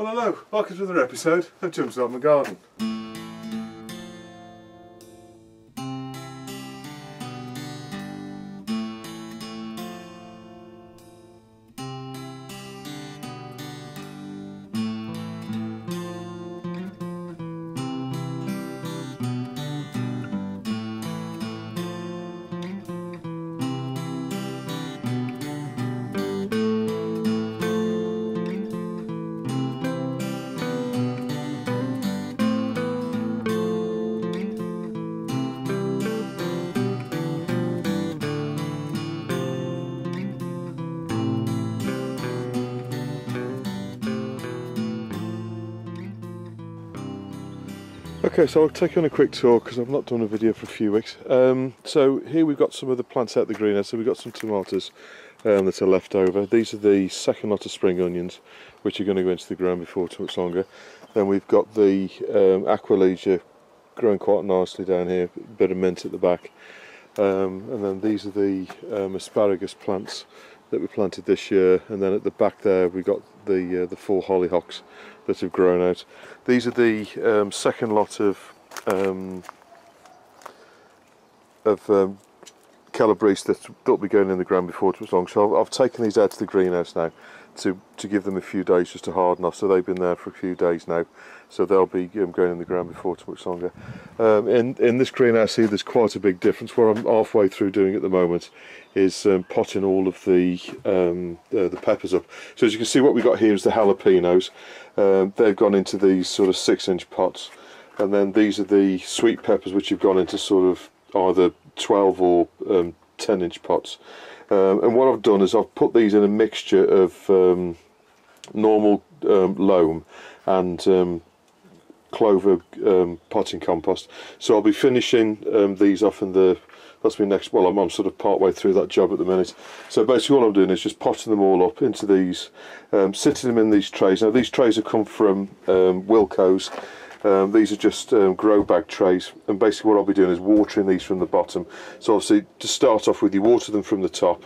Well, hello, welcome to another episode of Jim's Allotment Garden. Okay, so I'll take you on a quick tour because I've not done a video for a few weeks. So here we've got some of the plants out of the greenhouse. So we've got some tomatoes that are left over. These are the second lot of spring onions, which are going to go into the ground before too much longer. Then we've got the Aqualegia growing quite nicely down here, a bit of mint at the back. And then these are the asparagus plants that we planted this year, and then at the back there we got the full hollyhocks that have grown out. These are the second lot of calabrese that'll be going in the ground before too long. So I've taken these out to the greenhouse now to give them a few days just to harden off. So they've been there for a few days now, so they'll be going in the ground before too much longer. In this greenhouse here, there's quite a big difference. What I'm halfway through doing at the moment is potting all of the peppers up. So as you can see, what we've got here is the jalapenos. They've gone into these sort of 6-inch pots, and then these are the sweet peppers, which have gone into sort of either 12 or 10-inch pots. And what I've done is I've put these in a mixture of normal loam and clover potting compost. So I'll be finishing these off in the, that's my next, well I'm sort of part way through that job at the minute. So basically all I'm doing is just potting them all up into these, sitting them in these trays. Now these trays have come from Wilco's. These are just grow bag trays, and basically what I'll be doing is watering these from the bottom. So obviously to start off with, you water them from the top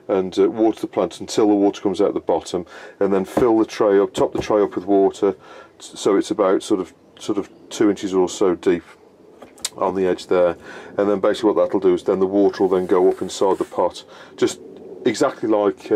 and water the plants until the water comes out the bottom, and then fill the tray up, top the tray up with water, so it's about sort of 2 inches or so deep on the edge there. And then basically what that'll do is then the water will then go up inside the pot, just exactly like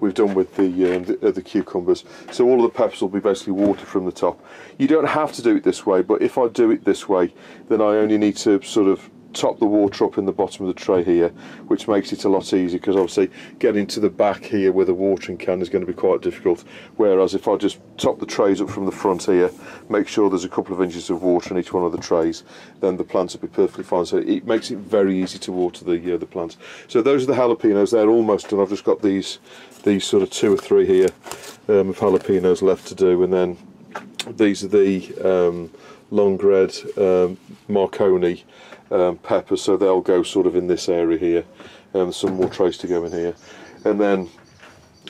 we've done with the cucumbers. So all of the peppers will be basically watered from the top. You don't have to do it this way, but if I do it this way, then I only need to sort of top the water up in the bottom of the tray here, which makes it a lot easier, because obviously getting to the back here with a watering can is going to be quite difficult. Whereas if I just top the trays up from the front here, make sure there's a couple of inches of water in each one of the trays, then the plants will be perfectly fine. So it makes it very easy to water the plants. So those are the jalapenos. They're almost done. I've just got these sort of 2 or 3 here of jalapenos left to do, and then these are the long red Marconi peppers, so they'll go sort of in this area here, and some more trays to go in here. And then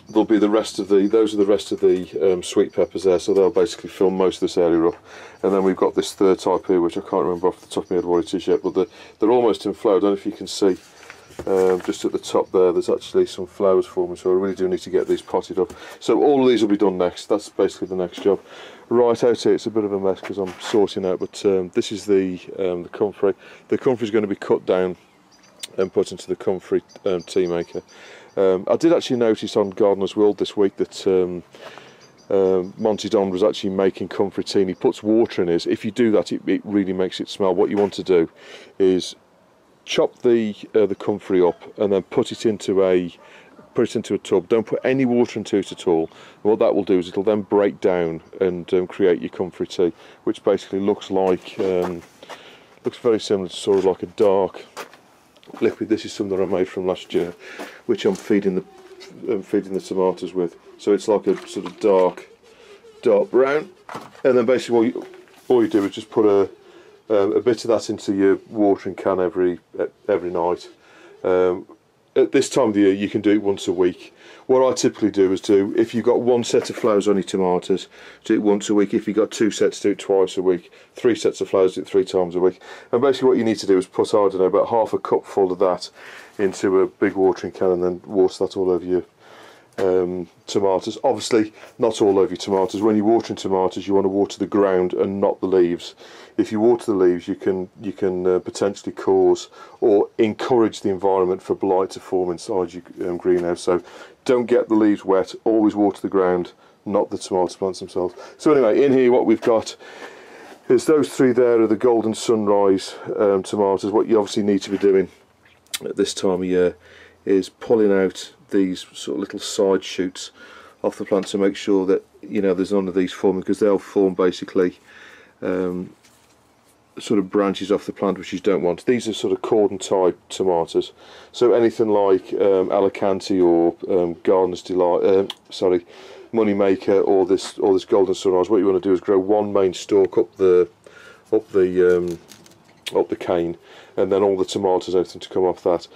there'll be the rest of those are the rest of the sweet peppers there, so they'll basically fill most of this area up. And then we've got this third type here, which I can't remember off the top of my head what it is yet, but they're almost in flower. I don't know if you can see just at the top there's actually some flowers forming, so I really do need to get these potted up. So all of these will be done next. That's basically the next job. Right out here, it's a bit of a mess because I'm sorting out, but this is the comfrey. The comfrey is going to be cut down and put into the comfrey tea maker. I did actually notice on Gardener's World this week that Monty Don was actually making comfrey tea, and he puts water in his. If you do that, it really makes it smell. What you want to do is chop the comfrey up and then put it into a tub. Don't put any water into it at all. And what that will do is it'll then break down and create your comfrey tea, which basically looks like looks very similar to sort of like a dark liquid. This is something I made from last year, which I'm feeding the tomatoes with. So it's like a sort of dark brown, and then basically all you do is just put a bit of that into your watering can every night. At this time of the year, you can do it once a week. What I typically do is if you've got 1 set of flowers on your tomatoes, do it once a week. If you've got 2 sets, do it twice a week. 3 sets of flowers, do it 3 times a week. And basically what you need to do is put, I don't know, about half a cup full of that into a big watering can, and then water that all over tomatoes. Obviously not all over your tomatoes. When you're watering tomatoes, you want to water the ground and not the leaves. If you water the leaves, you can potentially cause or encourage the environment for blight to form inside your greenhouse. So don't get the leaves wet, always water the ground, not the tomato plants themselves. So anyway, in here what we've got is those three there are the Golden Sunrise tomatoes. What you obviously need to be doing at this time of year is pulling out these sort of little side shoots off the plant to make sure that there's none of these forming, because they'll form basically sort of branches off the plant which you don't want. These are sort of cordon type tomatoes, so anything like Alicante or Gardener's Delight, Moneymaker, or this Golden Sunrise, what you want to do is grow one main stalk up the cane, and then all the tomatoes, everything to come off that.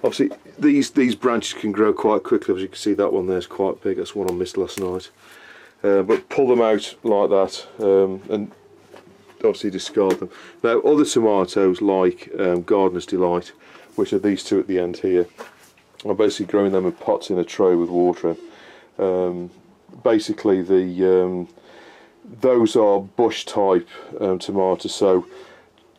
Obviously these branches can grow quite quickly. As you can see, that one there is quite big. That's one I missed last night. But pull them out like that, and obviously discard them. Now other tomatoes like Gardener's Delight, which are these two at the end here, I'm basically growing them in pots in a tray with water in. Basically those are bush type tomatoes, so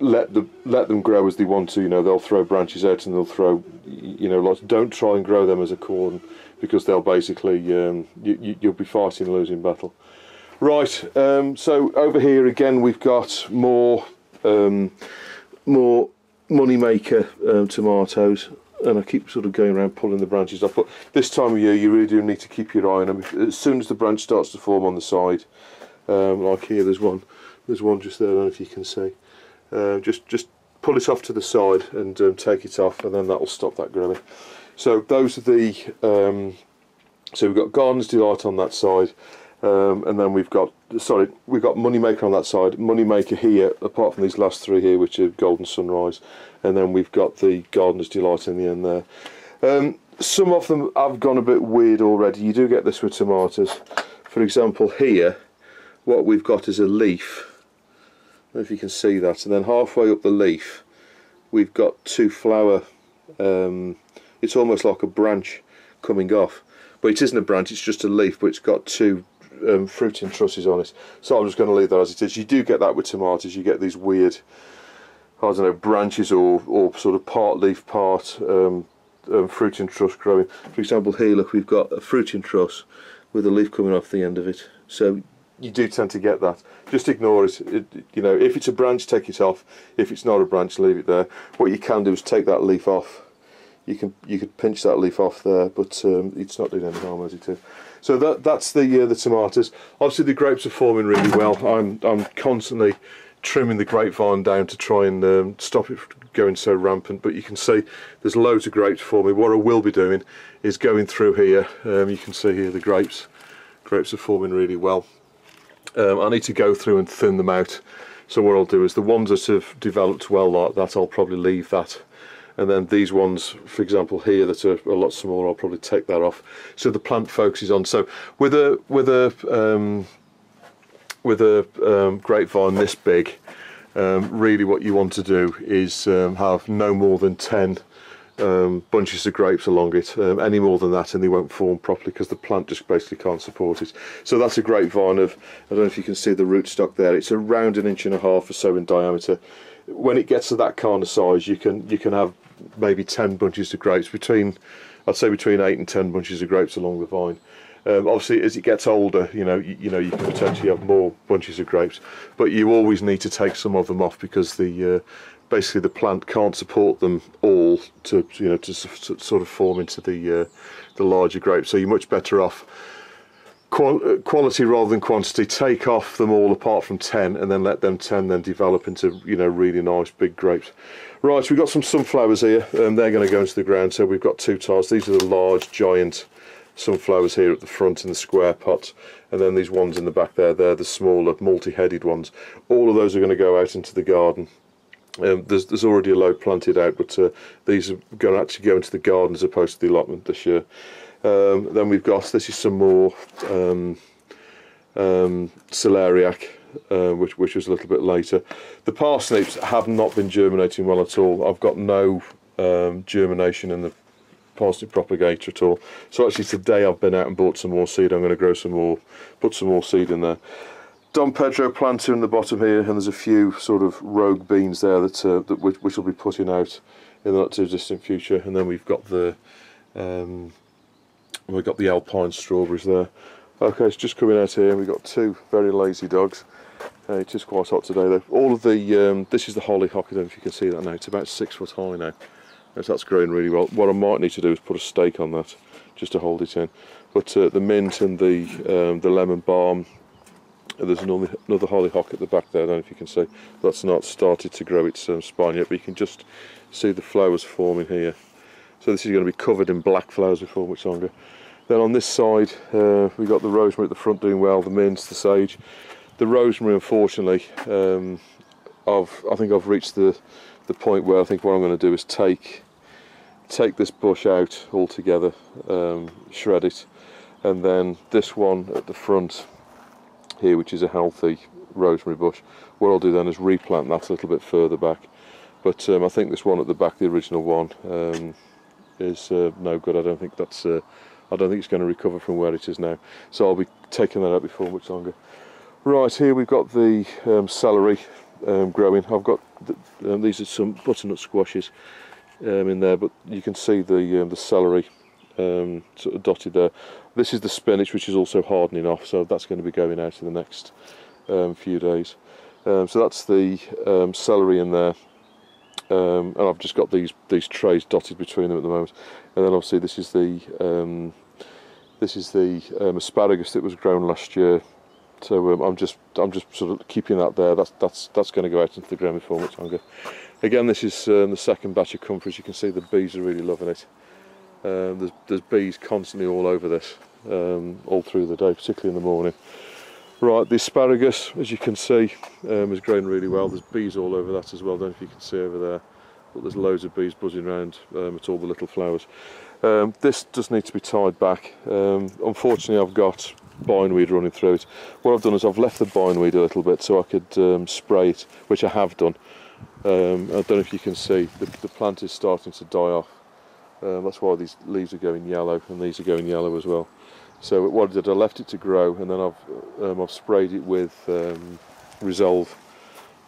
let them grow as they want to. They'll throw branches out and they'll throw lots. Don't try and grow them as a cordon, because they'll basically you'll be fighting a losing battle. Right, so over here again we've got more Moneymaker tomatoes, and I keep sort of going around pulling the branches off, but this time of year you really do need to keep your eye on them. As soon as the branch starts to form on the side, like here there's one just there, I don't know if you can see, just pull it off to the side and take it off, and then that will stop that growing. So those are the so we've got Gardener's Delight on that side, and then we've got Moneymaker on that side, Moneymaker here, apart from these last three here which are Golden Sunrise, and then we've got the Gardener's Delight in the end there. Some of them have gone a bit weird already. You do get this with tomatoes. For example, here what we've got is a leaf. I don't know if you can see that, and then halfway up the leaf we've got two flower, it's almost like a branch coming off, but it isn't a branch, it's just a leaf, but it's got two fruiting trusses on it. So I'm just going to leave that as it is. You do get that with tomatoes. You get these weird, I don't know, branches or sort of part leaf, part fruiting truss growing. For example, here look, we've got a fruiting truss with a leaf coming off the end of it. So you do tend to get that. Just ignore it. If it's a branch, take it off. If it's not a branch, leave it there. What you can do is take that leaf off. You could pinch that leaf off there, but it's not doing any harm as it is. So that's the tomatoes. Obviously the grapes are forming really well. I'm constantly trimming the grapevine down to try and stop it from going so rampant, but you can see there's loads of grapes forming. What I will be doing is going through here. You can see here the grapes are forming really well. I need to go through and thin them out. So what I'll do is the ones that have developed well like that, I'll probably leave that, and then these ones, for example here, that are a lot smaller, I'll probably take that off, so the plant focuses on. So with a grapevine this big, really what you want to do is have no more than 10 bunches of grapes along it. Any more than that and they won't form properly, because the plant just basically can't support it. So that's a grapevine of, I don't know if you can see the rootstock there, it's around 1.5 inches or so in diameter. When it gets to that kind of size, you can have maybe 10 bunches of grapes, I'd say between 8 and 10 bunches of grapes along the vine. Obviously as it gets older, you can potentially have more bunches of grapes, but you always need to take some of them off, because basically the plant can't support them all to sort of form into the larger grapes. So you're much better off quality rather than quantity. Take off them all apart from 10, and then let them 10 then develop into really nice big grapes. Right, we've got some sunflowers here, and they're going to go into the ground. So we've got two tiles. These are the large giant sunflowers here at the front in the square pots, and then these ones in the back there, they're the smaller multi-headed ones. All of those are going to go out into the garden. There's already a load planted out, but these are going to actually go into the garden as opposed to the allotment this year. Then we've got, this is some more celeriac, which was a little bit later. The parsnips have not been germinating well at all. I've got no germination in the parsnip propagator at all. So actually today I've been out and bought some more seed. I'm going to grow some more, put some more seed in there. Don Pedro planter in the bottom here, and there's a few sort of rogue beans there which will be putting out in the not too distant future. And then we've got the alpine strawberries there. Okay, it's just coming out here. We've got two very lazy dogs. It is quite hot today though. All of the this is the hollyhock. I don't know if you can see that now. It's about 6 foot high now. So that's growing really well. What I might need to do is put a stake on that just to hold it in. But the mint and the lemon balm. There's another hollyhock at the back there. I don't know if you can see. That's not started to grow its spine yet, but you can just see the flowers forming here. So this is going to be covered in black flowers before much longer. Then on this side, we've got the rosemary at the front doing well, the mint, the sage. The rosemary, unfortunately, I think I've reached the point where I think what I'm going to do is take this bush out altogether, shred it, and then this one at the front here, which is a healthy rosemary bush, what I'll do then is replant that a little bit further back. But I think this one at the back, the original one, is no good. I don't think it's going to recover from where it is now. So I'll be taking that out before much longer. Right, here we've got the celery growing. I've got these are some butternut squashes in there, but you can see the celery sort of dotted there. This is the spinach, which is also hardening off, so that's going to be going out in the next few days. So that's the celery in there, and I've just got these trays dotted between them at the moment. And then obviously this is the asparagus that was grown last year. So I'm just sort of keeping that there. That's going to go out into the ground before much longer. Again, this is the second batch of comfort. You can see the bees are really loving it. There's bees constantly all over this, all through the day, particularly in the morning. Right, the asparagus, as you can see, is growing really well. There's bees all over that as well. I don't know if you can see over there, but there's loads of bees buzzing around at all the little flowers. This does need to be tied back. Unfortunately, I've got bindweed running through it. What I've done is I've left the bindweed a little bit so I could spray it, which I have done. I don't know if you can see, the plant is starting to die off. That's why these leaves are going yellow, and these are going yellow as well. So what I did, I left it to grow, and then I've sprayed it with Resolver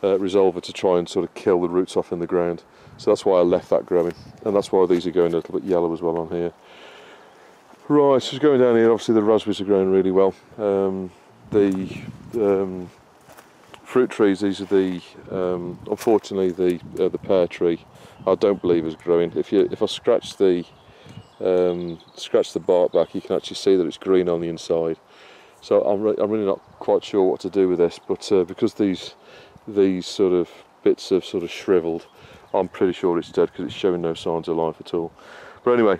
to try and sort of kill the roots off in the ground. So that's why I left that growing, and that's why these are going a little bit yellow as well on here. Right, so going down here, obviously the raspberries are growing really well. The fruit trees, these are the unfortunately the pear tree, I don't believe is growing. If I scratch the bark back, you can actually see that it's green on the inside. So I'm really not quite sure what to do with this, but because these sort of bits have sort of shriveled, I'm pretty sure it's dead because it's showing no signs of life at all. But anyway,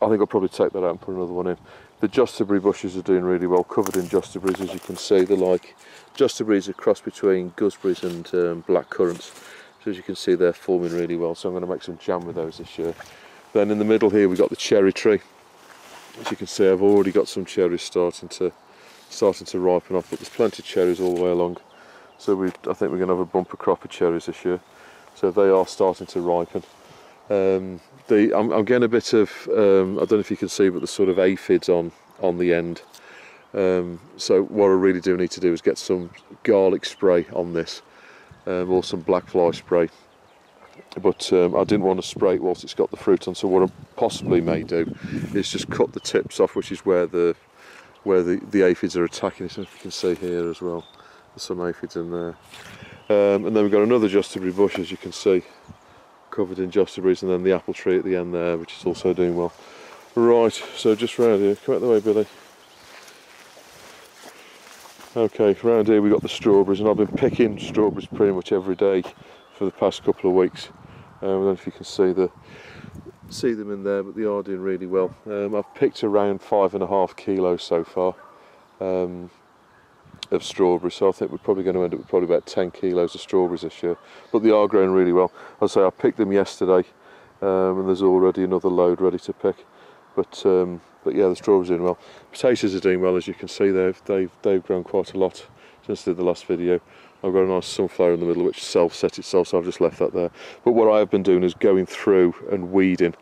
I think I'll probably take that out and put another one in. The Josterbury bushes are doing really well, covered in Josterberries, as you can see. They're like Josterberries, a cross between gooseberries and black currants. So as you can see, they're forming really well. So I'm going to make some jam with those this year. Then in the middle here we've got the cherry tree. As you can see, I've already got some cherries starting to ripen up, but there's plenty of cherries all the way along. So I think we're going to have a bumper crop of cherries this year. So they are starting to ripen. I'm getting a bit of, I don't know if you can see, but the sort of aphids on the end. So what I really do need to do is get some garlic spray on this, or some black fly spray. But I didn't want to spray it whilst it's got the fruit on, so what I possibly may do is just cut the tips off, which is where the aphids are attacking it. If you can see here as well, there's some aphids in there. And then we've got another Josterbury bush, as you can see, covered in Josterberries, and then the apple tree at the end there, which is also doing well. Right, so just round here, come out the way, Billy. Okay, round here we've got the strawberries, and I've been picking strawberries pretty much every day for the past couple of weeks. I don't know if you can see them in there, but they are doing really well. I've picked around 5.5 kilos so far of strawberries, so I think we're probably going to end up with probably about 10 kilos of strawberries this year, but they are growing really well. As I say, I picked them yesterday, and there's already another load ready to pick. But yeah, the strawberries are doing well. Potatoes are doing well, as you can see. They've grown quite a lot since I did the last video. I've got a nice sunflower in the middle which self-set itself, so I've just left that there. But what I have been doing is going through and weeding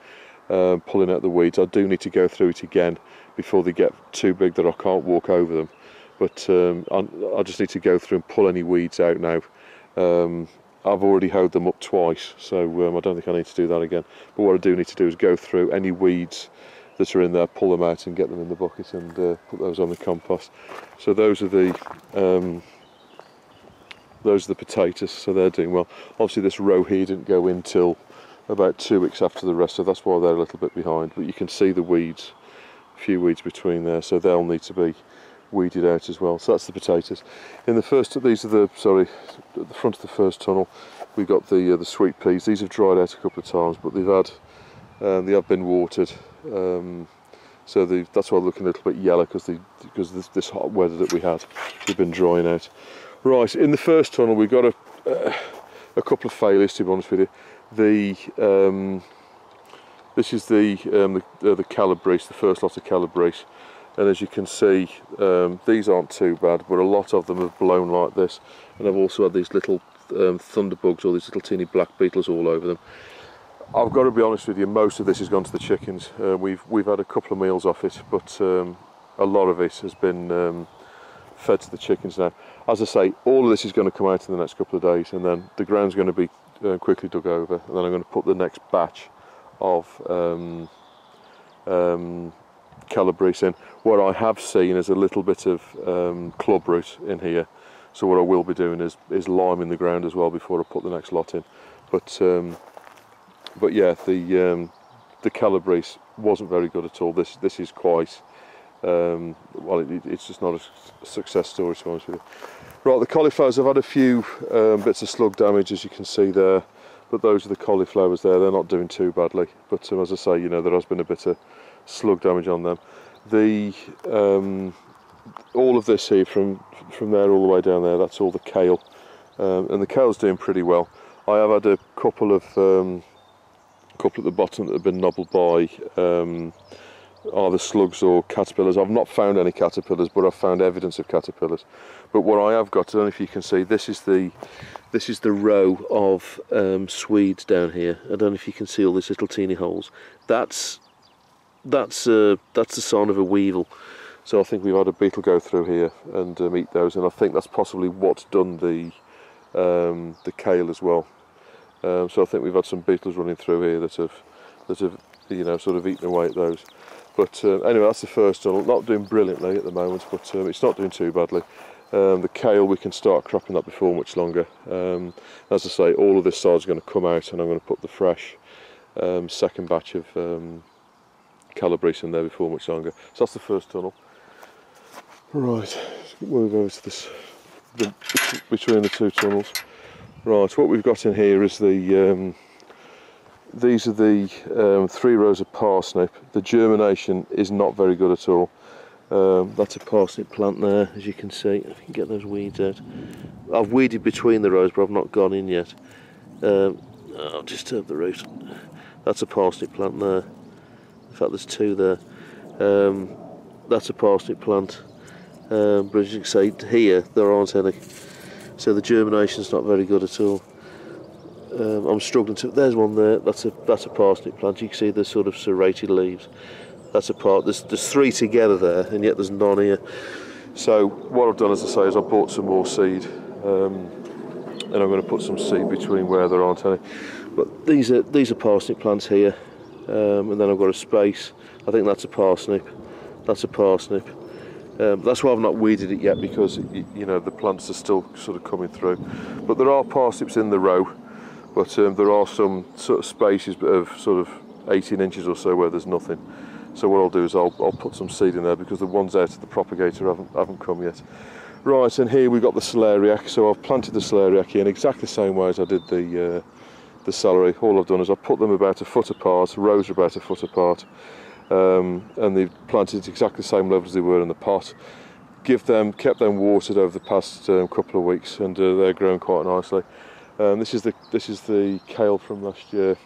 pulling out the weeds. I do need to go through it again before they get too big that I can't walk over them, but I just need to go through and pull any weeds out now. I've already hoed them up twice, so I don't think I need to do that again. But what I do need to do is go through any weeds that are in there, pull them out and get them in the bucket and put those on the compost. So those are the potatoes, so they're doing well. Obviously this row here didn't go in till about 2 weeks after the rest, so that's why they're a little bit behind. But you can see the weeds, a few weeds between there, so they'll need to be weeded out as well. So that's the potatoes. In the first, these are the, sorry, at the front of the first tunnel, we got the sweet peas. These have dried out a couple of times, but they have been watered. So that's why they're looking a little bit yellow, because this hot weather that we had, they've been drying out. Right, in the first tunnel we got a couple of failures, to be honest with you. This is the calabrese, the first lot of calabrese, and as you can see, these aren't too bad, but a lot of them have blown like this, and I've also had these little thunderbugs, or these little teeny black beetles all over them. I've got to be honest with you, most of this has gone to the chickens. We've had a couple of meals off it, but a lot of it has been fed to the chickens now. As I say, all of this is going to come out in the next couple of days, and then the ground's going to be quickly dug over, and then I'm going to put the next batch of calabrese in. What I have seen is a little bit of club root in here, so what I will be doing is liming the ground as well before I put the next lot in. But yeah, the calabrese wasn't very good at all. This is quite well, it's just not a success story, to be honest with you. Right, the cauliflowers, I've had a few bits of slug damage, as you can see there, but those are the cauliflowers there. They're not doing too badly, but as I say, you know, there has been a bit of slug damage on them. All of this here, from there all the way down there, that's all the kale, and the kale's doing pretty well. I have had a couple at the bottom that have been nobbled by either slugs or caterpillars. I've not found any caterpillars, but I've found evidence of caterpillars. But what I have got, I don't know if you can see, this is the row of swedes down here. I don't know if you can see all these little teeny holes. That's the sign of a weevil. So I think we've had a beetle go through here and eat those, and I think that's possibly what's done the kale as well. So I think we've had some beetles running through here that have you know, sort of eaten away at those. But anyway, that's the first tunnel. Not doing brilliantly at the moment, but it's not doing too badly. The kale, we can start cropping that before much longer. As I say, all of this side's going to come out, and I'm going to put the fresh second batch of calabrese in there before much longer. So that's the first tunnel. Right, move over to this, between the two tunnels. Right, what we've got in here is these are the 3 rows of parsnip. The germination is not very good at all. That's a parsnip plant there, as you can see. I can get those weeds out. I've weeded between the rows, but I've not gone in yet. I'll disturb the root. That's a parsnip plant there. In fact, there's 2 there. That's a parsnip plant. But as you can see, here there aren't any. So the germination's not very good at all. I'm struggling to. There's one there. That's a parsnip plant. You can see the sort of serrated leaves. That's a part. There's 3 together there, and yet there's none here. So what I've done, as I say, is I bought some more seed, and I'm going to put some seed between where there aren't any. But these are parsnip plants here, and then I've got a space. I think that's a parsnip. That's a parsnip. That's why I've not weeded it yet, because you know, the plants are still sort of coming through. But there are parsnips in the row, but there are some sort of spaces of sort of 18 inches or so where there's nothing. So what I'll do is I'll put some seed in there, because the ones out of the propagator haven't come yet. Right, and here we've got the celeriac. So I've planted the celeriac in exactly the same way as I did the celery. All I've done is I've put them about a foot apart. Rows are about a foot apart. And they've planted exactly the same level as they were in the pot. Kept them watered over the past couple of weeks, and they're growing quite nicely. This is the kale from last year,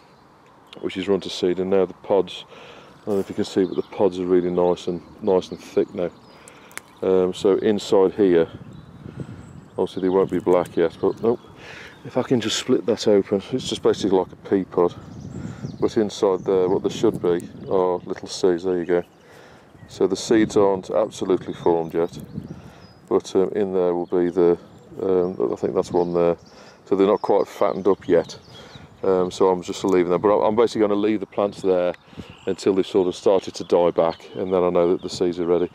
which is run to seed, and now the pods. I don't know if you can see, but the pods are really nice and thick now. So inside here, obviously they won't be black yet, but nope. If I can just split that open, it's just basically like a pea pod, but inside there what there should be are little seeds. There you go. So the seeds aren't absolutely formed yet, but in there will be the, I think that's one there, so they're not quite fattened up yet. So I'm just leaving them, but I'm basically going to leave the plants there until they've sort of started to die back, and then I know that the seeds are ready.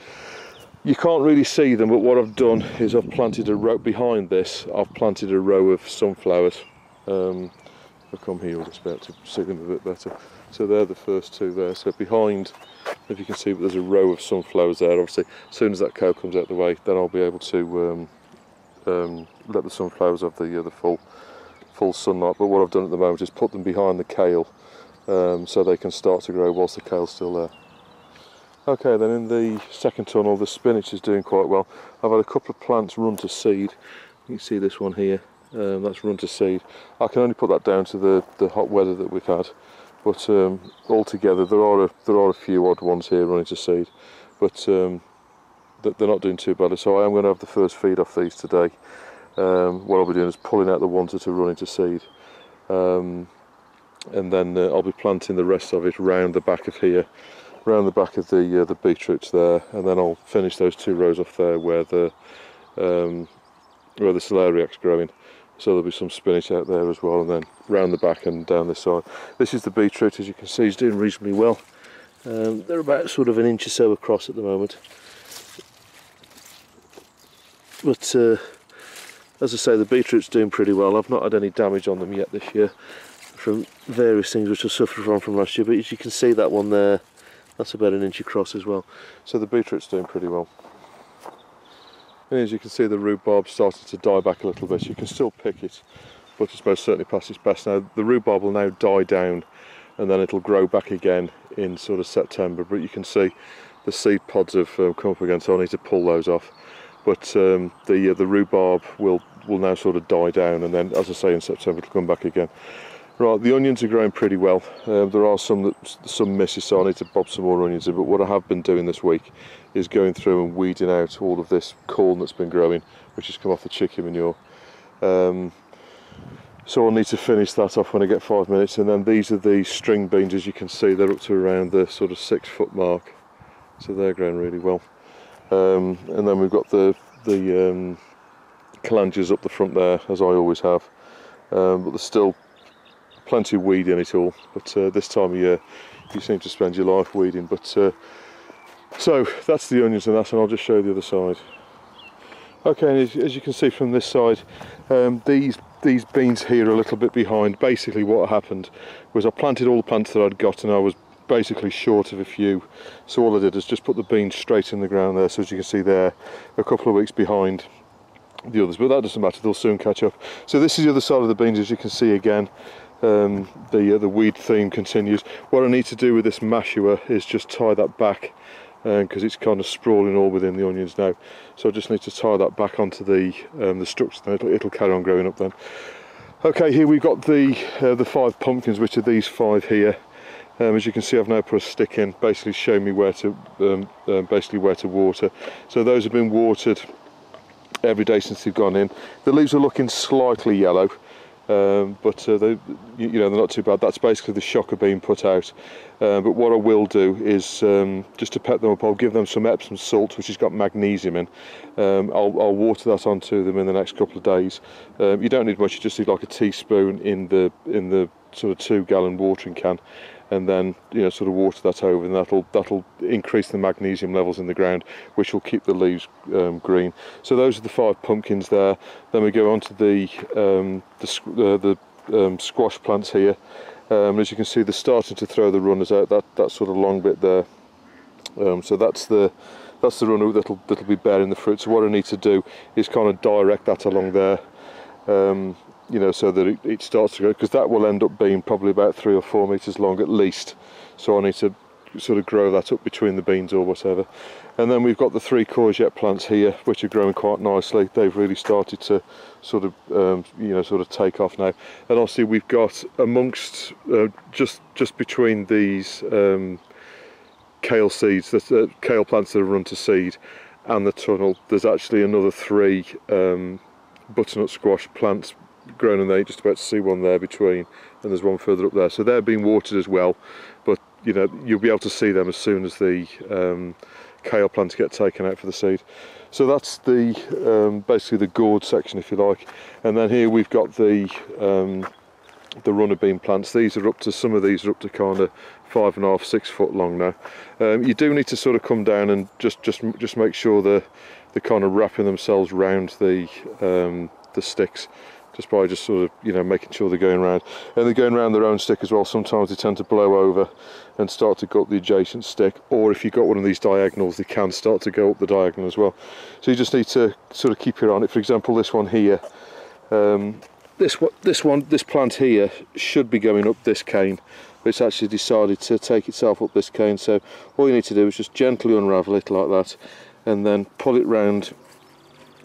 You can't really see them, but what I've done is I've planted a row behind this. I've planted a row of sunflowers. If I come here, we'll just be able to see them a bit better. So they're the first two there. So behind, if you can see, there's a row of sunflowers there. Obviously, as soon as that cow comes out the way, then I'll be able to let the sunflowers have the full sunlight. But what I've done at the moment is put them behind the kale, so they can start to grow whilst the kale's still there. Okay, then in the second tunnel, the spinach is doing quite well. I've had a couple of plants run to seed. You can see this one here, that's run to seed. I can only put that down to the hot weather that we've had, but altogether there are a few odd ones here running to seed, but they're not doing too badly. So I am going to have the first feed off these today. What I'll be doing is pulling out the ones that are running to seed, and then I'll be planting the rest of it round the back of here, round the back of the beetroots there, and then I'll finish those two rows off there where the celeriac's growing. So there'll be some spinach out there as well, and then round the back and down this side. This is the beetroot, as you can see, is doing reasonably well. They're about sort of an inch or so across at the moment. But as I say, the beetroot's doing pretty well. I've not had any damage on them yet this year from various things which I suffered from last year, but as you can see, that one there, that's about an inch across as well. So the beetroot's doing pretty well. And as you can see, the rhubarb's starting to die back a little bit. You can still pick it, but it's most certainly past its best now. The rhubarb will now die down, and then it'll grow back again in sort of September. But you can see the seed pods have come up again, so I need to pull those off. But the rhubarb will now sort of die down, and then, as I say, in September it'll come back again. Right, the onions are growing pretty well. There are some misses, so I need to bob some more onions in. But what I have been doing this week is going through and weeding out all of this corn that's been growing, which has come off the chicken manure. So I'll need to finish that off when I get 5 minutes. And then these are the string beans, as you can see, they're up to around the sort of 6 foot mark, so they're growing really well. And then we've got the calangias up the front there, as I always have, but there's still plenty of weed in it all. But this time of year you seem to spend your life weeding. But so that's the onions and that, and I'll just show you the other side. Okay, and as you can see from this side, these beans here are a little bit behind. Basically what happened was I planted all the plants that I'd got, and I was basically short of a few, so all I did is just put the beans straight in the ground there. So as you can see, they're a couple of weeks behind the others, but that doesn't matter, they'll soon catch up. So this is the other side of the beans, as you can see again. The weed theme continues. What I need to do with this mashua is just tie that back, because it's kind of sprawling all within the onions now. So I just need to tie that back onto the structure, then it'll carry on growing up then. Okay, here we've got the 5 pumpkins, which are these 5 here. As you can see, I've now put a stick in, basically showing me where to water. So those have been watered every day since they've gone in. The leaves are looking slightly yellow, but they're not too bad. That's basically the shocker being put out. But what I will do is, just to pep them up, I'll give them some Epsom salt, which has got magnesium in. I'll water that onto them in the next couple of days. You don't need much; you just need like a teaspoon in the sort of 2-gallon watering can, and then sort of water that over, and that'll increase the magnesium levels in the ground, which will keep the leaves green. So those are the 5 pumpkins there. Then we go on to the squash plants here. As you can see, they're starting to throw the runners out. That sort of long bit there. So that's the runner that'll be bearing the fruit. So what I need to do is kind of direct that along there. So that it starts to grow, because that will end up being probably about 3 or 4 meters long at least. So I need to sort of grow that up between the beans or whatever. And then we've got the 3 courgette plants here, which are growing quite nicely. They've really started to sort of take off now. And obviously we've got amongst just between these kale seeds, the kale plants that are run to seed, and the tunnel, there's actually another 3 butternut squash plants grown, and they're just about to see one there between, and there's one further up there. So they're being watered as well, but you know, you'll be able to see them as soon as the kale plants get taken out for the seed. So that's the basically the gourd section, if you like. And then here we've got the runner bean plants. These are up to, some of these are up to kind of 5.5, 6 foot long now. You do need to sort of come down and just make sure they're kind of wrapping themselves round the sticks, just by just sort of, you know, making sure they're going around, and they're going around their own stick as well. Sometimes they tend to blow over and start to go up the adjacent stick, or if you've got one of these diagonals, they can start to go up the diagonal as well. So you just need to sort of keep your eye on it. For example, this one here, this plant here should be going up this cane, but it's actually decided to take itself up this cane. So all you need to do is just gently unravel it like that, and then pull it round.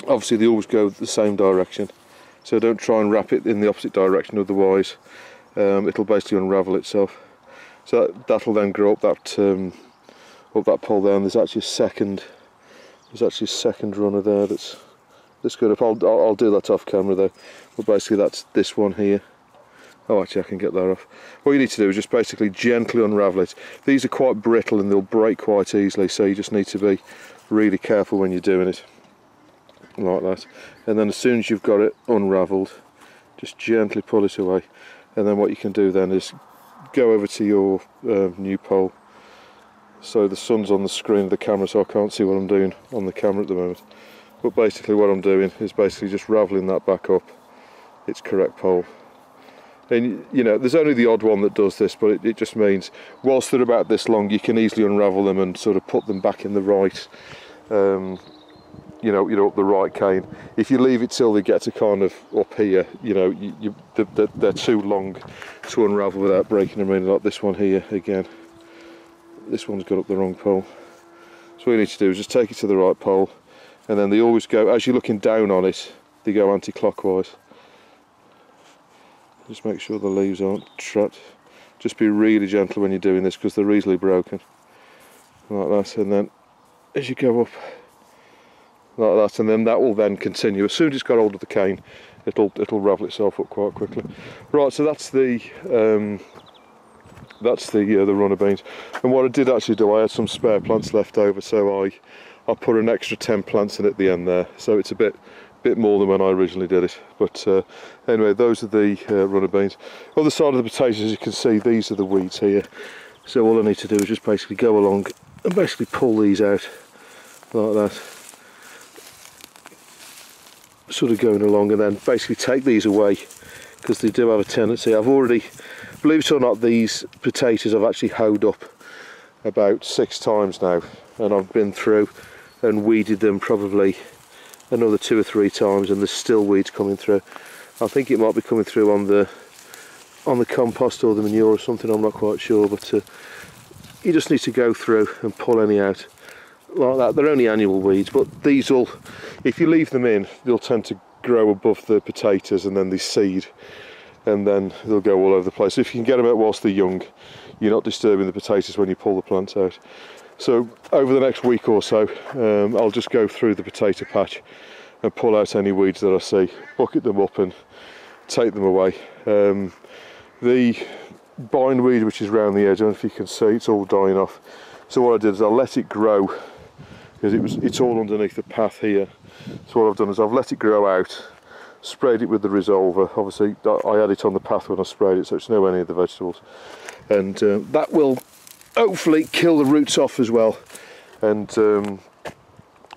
Obviously they always go the same direction, so don't try and wrap it in the opposite direction, otherwise it'll basically unravel itself. So that'll then grow up that pole there, and there's actually a second runner there that's good up. I'll do that off camera though, but basically that's this one here. Oh, actually I can get that off. What you need to do is just basically gently unravel it. These are quite brittle and they'll break quite easily, so you just need to be really careful when you're doing it, like that. And then as soon as you've got it unravelled, just gently pull it away, and then what you can do then is go over to your new pole. So the sun's on the screen of the camera, so I can't see what I'm doing on the camera at the moment, but basically what I'm doing is basically just ravelling that back up its correct pole. And you know, there's only the odd one that does this, but it just means whilst they're about this long, you can easily unravel them and sort of put them back in the right you know, up the right cane. If you leave it till they get to kind of up here, you know, they're too long to unravel without breaking them in, like this one here again. This one's got up the wrong pole. So what you need to do is just take it to the right pole, and then they always go, as you're looking down on it, they go anti-clockwise. Just make sure the leaves aren't trapped. Just be really gentle when you're doing this, because they're easily broken. Like that, and then as you go up, like that, and then that will then continue. As soon as it's got hold of the cane, it'll ravel itself up quite quickly. Right, so that's the runner beans. And what I did actually do, I had some spare plants left over, so I put an extra 10 plants in at the end there. So it's a bit more than when I originally did it. But anyway, those are the runner beans. Other side of the potatoes, as you can see, these are the weeds here. So all I need to do is just basically go along and basically pull these out like that. Sort of going along, and then basically take these away, because they do have a tendency. I've already, believe it or not, these potatoes I've actually hoed up about 6 times now, and I've been through and weeded them probably another 2 or 3 times, and there's still weeds coming through. I think it might be coming through on the compost or the manure or something, I'm not quite sure, but you just need to go through and pull any out like that. They're only annual weeds, but these will, if you leave them in, they'll tend to grow above the potatoes, and then they seed, and then they'll go all over the place. If you can get them out whilst they're young, you're not disturbing the potatoes when you pull the plants out. So over the next week or so, I'll just go through the potato patch and pull out any weeds that I see, bucket them up and take them away. The bindweed, which is round the edge, I don't know if you can see, it's all dying off. So what I did is I let it grow, because it's all underneath the path here. So what I've done is I've let it grow out, sprayed it with the Resolver. Obviously I had it on the path when I sprayed it, so it's nowhere near the vegetables, and that will hopefully kill the roots off as well, and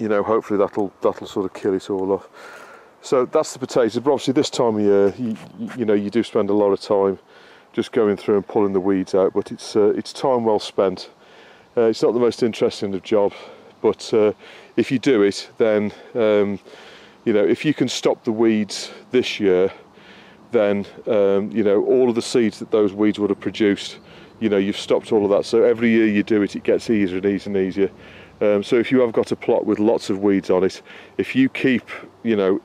you know, hopefully that'll sort of kill it all off. So that's the potatoes. But obviously this time of year, you know, you do spend a lot of time just going through and pulling the weeds out, but it's time well spent. It's not the most interesting of job, but if you do it, then you know, if you can stop the weeds this year, then you know, all of the seeds that those weeds would have produced, you know, you've stopped all of that. So every year you do it, it gets easier and easier and easier. So if you have got a plot with lots of weeds on it, if you keep, you know,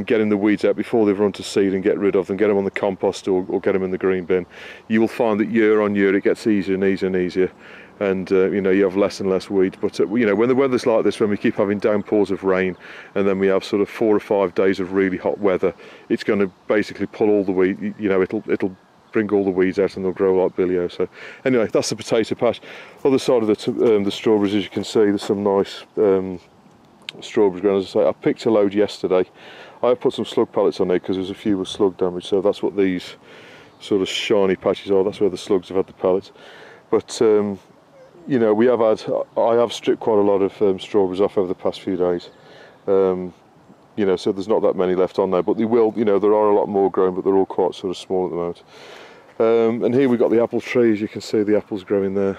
getting the weeds out before they've run to seed and get rid of them, get them on the compost or get them in the green bin, you will find that year on year it gets easier and easier and easier. and you know, you have less and less weeds. But you know, when the weather's like this, when we keep having downpours of rain, and then we have sort of 4 or 5 days of really hot weather, it's going to basically pull all the weed. You know, it'll bring all the weeds out and they'll grow like billio. So anyway, that's the potato patch. Other side of the strawberries, as you can see, there's some nice strawberries ground. As I say, I picked a load yesterday. I have put some slug pellets on there because there's a few with slug damage, so that's what these sort of shiny patches are. That's where the slugs have had the pellets. But you know, I have stripped quite a lot of strawberries off over the past few days. You know, so there's not that many left on there, but they will, you know, there are a lot more growing, but they're all quite sort of small at the moment. And here we've got the apple tree. As you can see, the apples growing there,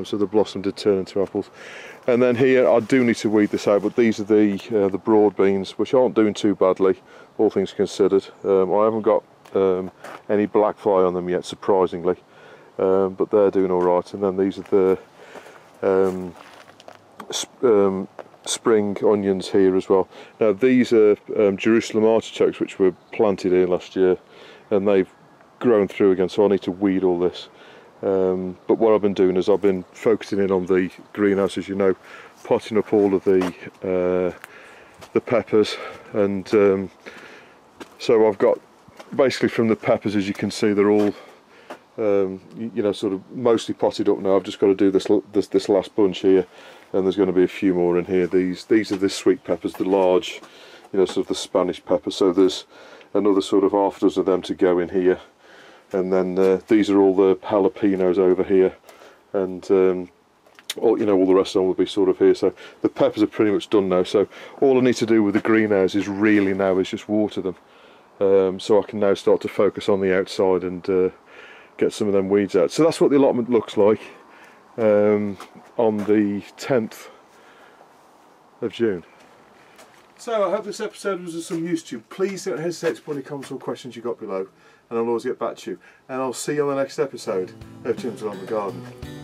so the blossom did turn into apples. And then here, I do need to weed this out, but these are the broad beans, which aren't doing too badly, all things considered. I haven't got any black fly on them yet, surprisingly, but they're doing all right. And then these are the spring onions here as well. Now these are Jerusalem artichokes, which were planted here last year, and they've grown through again, so I need to weed all this. But what I've been doing is I've been focusing in on the greenhouse, as you know, potting up all of the peppers, and so I've got basically from the peppers, as you can see, they're all you know, sort of mostly potted up now. I've just got to do this last bunch here, and there's going to be a few more in here. These are the sweet peppers, the large, you know, sort of the Spanish pepper. So there's another sort of half dozen of them to go in here, and then these are all the jalapenos over here, and all, you know, all the rest of them will be sort of here. So the peppers are pretty much done now. So all I need to do with the greenhouse is really now is just water them, so I can now start to focus on the outside and get some of them weeds out. So that's what the allotment looks like on the 10th of June. So I hope this episode was of some use to you. Please don't hesitate to put any comments or questions you got below, and I'll always get back to you. And I'll see you on the next episode of Tim's Along the Garden.